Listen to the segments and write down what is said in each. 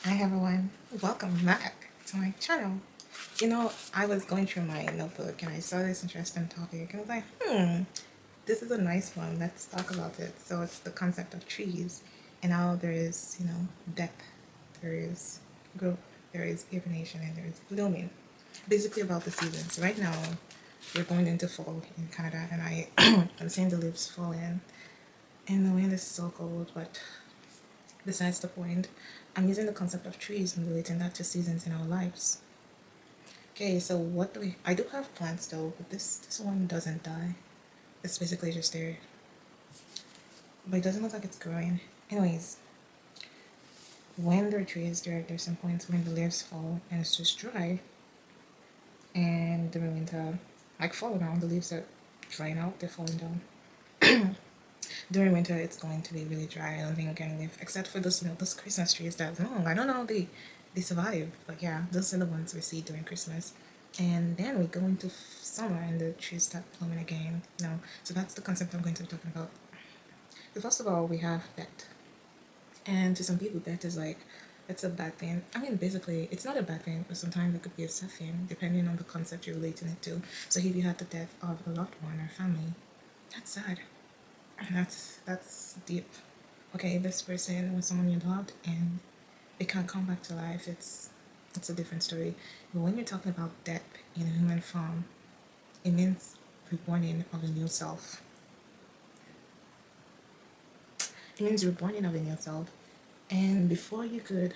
Hi everyone, welcome back to my channel. I was going through my notebook and I saw this interesting topic and I was like, this is a nice one. Let's talk about it. So it's the concept of trees and how there is, depth, there is growth, there is hibernation, and there is blooming. Basically about the seasons. Right now, we're going into fall in Canada and I'm seeing the leaves falling and the wind is so cold, but besides the point, I'm using the concept of trees and relating that to seasons in our lives. Okay, so what do we? I do have plants though, but this one doesn't die. It's basically just there, but it doesn't look like it's growing. Anyways, when there are trees, there's some points when the leaves fall and it's just dry, and during winter, like fall now, the leaves are drying out, they're falling down. During winter, it's going to be really dry. I don't think I can live except for those Christmas trees that long. I don't know how they survive, but yeah, those are the ones we see during Christmas. And then we go into summer and the trees start blooming again. So that's the concept I'm going to be talking about. So first of all, we have that, and to some people, that is like it's a bad thing. I mean, basically, it's not a bad thing, but sometimes it could be a sad thing depending on the concept you're relating it to. So if you had the death of a loved one or family, that's sad. That's deep. Okay, this person was someone you loved and they can't come back to life. It's a different story. But when you're talking about death in a human form, it means reborning of a new self. It means reborning of a new self. And before you could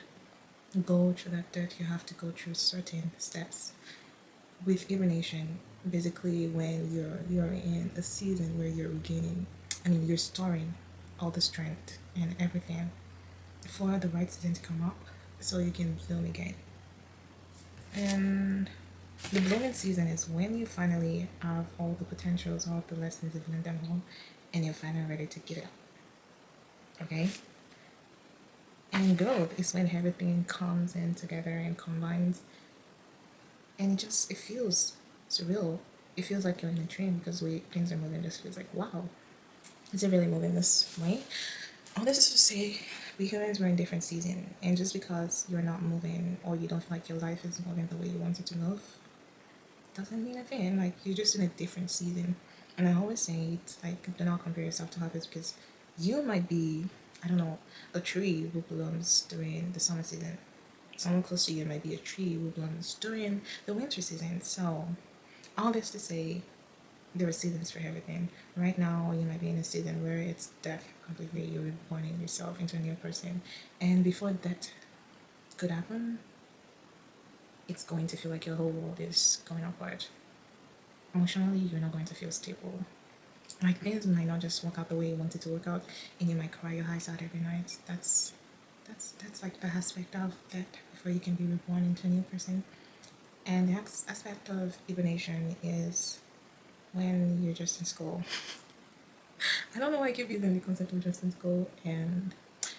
go through that death, you have to go through certain steps. With hibernation, basically when you're in a season where you're regaining, you're storing all the strength and everything for the right season to come up so you can bloom again. And the blooming season is when you finally have all the potentials, all the lessons you've learned at home, and you're finally ready to give it up. Okay? And growth is when everything comes in together and combines, and it feels surreal. It feels like you're in a dream because the way things are moving just feels like, wow, is it really moving this way? All this is to say, we humans were in different season, and just because you're not moving or you don't feel like your life is moving the way you want it to move, doesn't mean a thing. Like, you're just in a different season. And I always say it's like, do not compare yourself to others because you might be, I don't know, a tree who blooms during the summer season. Someone close to you might be a tree who blooms during the winter season. So all this to say, there are seasons for everything. Right now, you might be in a season where it's death completely. You're reborning yourself into a new person. And before that could happen, it's going to feel like your whole world is going apart. Emotionally, you're not going to feel stable. Like, things might not just work out the way you want it to work out, and you might cry your eyes out every night. That's like the aspect of that before you can be reborn into a new person. And the aspect of hibernation is when you're just in school. I don't know why I keep using the concept of just in school, and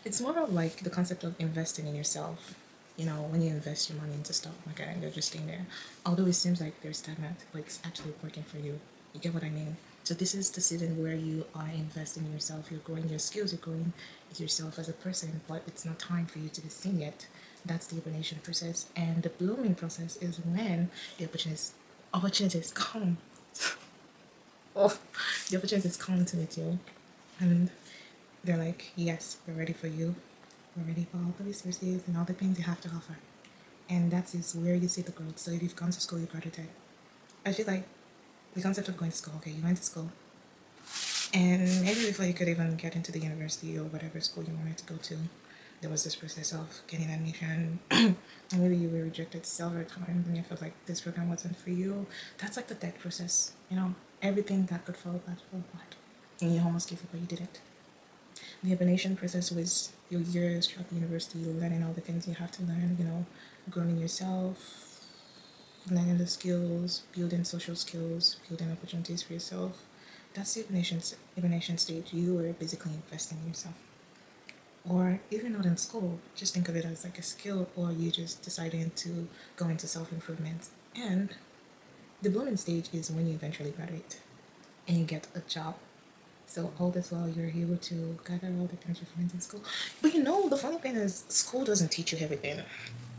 it's more of like the concept of investing in yourself. When you invest your money into stock market and they're just staying there, although it seems like they're stagnant, but it's actually working for you. You get what I mean? So this is the season where you are investing in yourself. You're growing your skills. You're growing yourself as a person, but it's not time for you to be seen yet. That's the hibernation process, and the blooming process is when the opportunities come. Oh, the opportunities come to meet you, and they're like, yes, we're ready for you. We're ready for all the resources and all the things you have to offer. And that is where you see the growth. So if you've gone to school, you graduated. I feel like the concept of going to school, okay, you went to school. And maybe before you could even get into the university or whatever school you wanted to go to, there was this process of getting admission. And maybe you were rejected several times and you felt like this program wasn't for you. That's like the debt process, everything that could fall apart fell apart. And you almost gave up, but you didn't. The hibernation process was your years throughout the university, learning all the things you have to learn, growing yourself, learning the skills, building social skills, building opportunities for yourself. That's the hibernation stage. You were basically investing in yourself. Or even not in school, just think of it as like a skill, or you just deciding to go into self improvement. And the blooming stage is when you eventually graduate and you get a job. So all this while you're able to gather all the things you find in school. But you know, the funny thing is school doesn't teach you everything.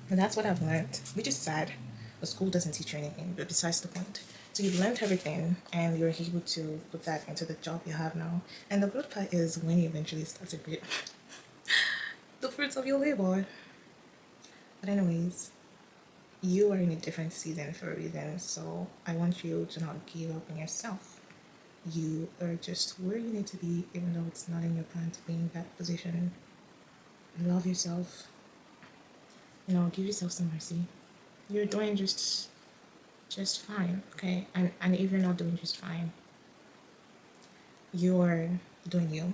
And that's what I've learned, which is sad. But school doesn't teach you anything, but besides the point. So you've learned everything and you're able to put that into the job you have now. And the good part is when you eventually start to reap the fruits of your labor. But anyways, you are in a different season for a reason, so I want you to not give up on yourself. You are just where you need to be, even though it's not in your plan to be in that position. Love yourself. You know, give yourself some mercy. You're doing just fine, okay? And if you're not doing just fine, you're doing you.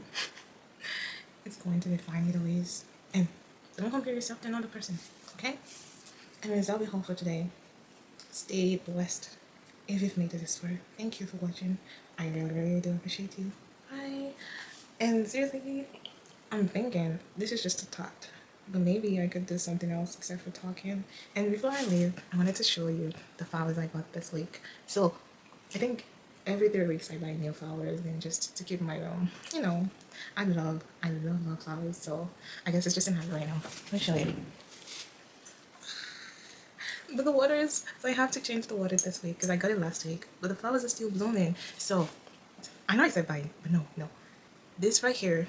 It's going to be fine either ways. And don't compare yourself to another person, okay? Anyways, that'll be all for today. Stay blessed. If you've made it this far, thank you for watching. I really, really do appreciate you. Bye. And seriously, I'm thinking this is just a thought, but maybe I could do something else except for talking. And before I leave, I wanted to show you the flowers I got this week. So I think every 3 weeks I buy new flowers and just to keep my room. You know, I love flowers. So I guess it's just in hand right now. Let me show you. But the waters, so I have to change the water this week because I got it last week. But the flowers are still blooming. So I know I said bye, but no. This right here,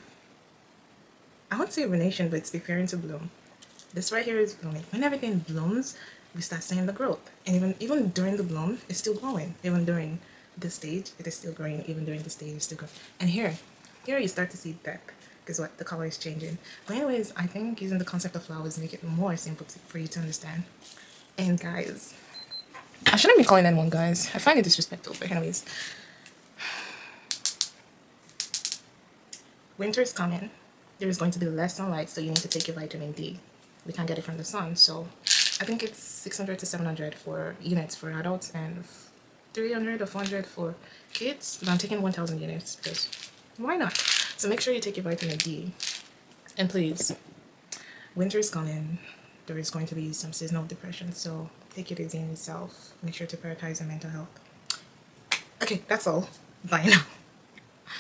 I won't say renation, but it's preparing to bloom. This right here is blooming. When everything blooms, we start seeing the growth. And even during the bloom, it's still growing. Even during this stage, it is still growing. Even during the stage, it's still growing. And here you start to see depth because what the color is changing. But anyways, I think using the concept of flowers make it more simple for you to understand. And guys, I shouldn't be calling anyone guys. I find it disrespectful. But anyways, winter is coming. There is going to be less sunlight, so you need to take your vitamin D. We can't get it from the sun, so I think it's 600 to 700 for units for adults and 300 or 400 for kids. But I'm taking 1,000 units because why not? So make sure you take your vitamin D. And please, winter is coming. There is going to be some seasonal depression, so take it easy on yourself. Make sure to prioritize your mental health. Okay, that's all. Bye now.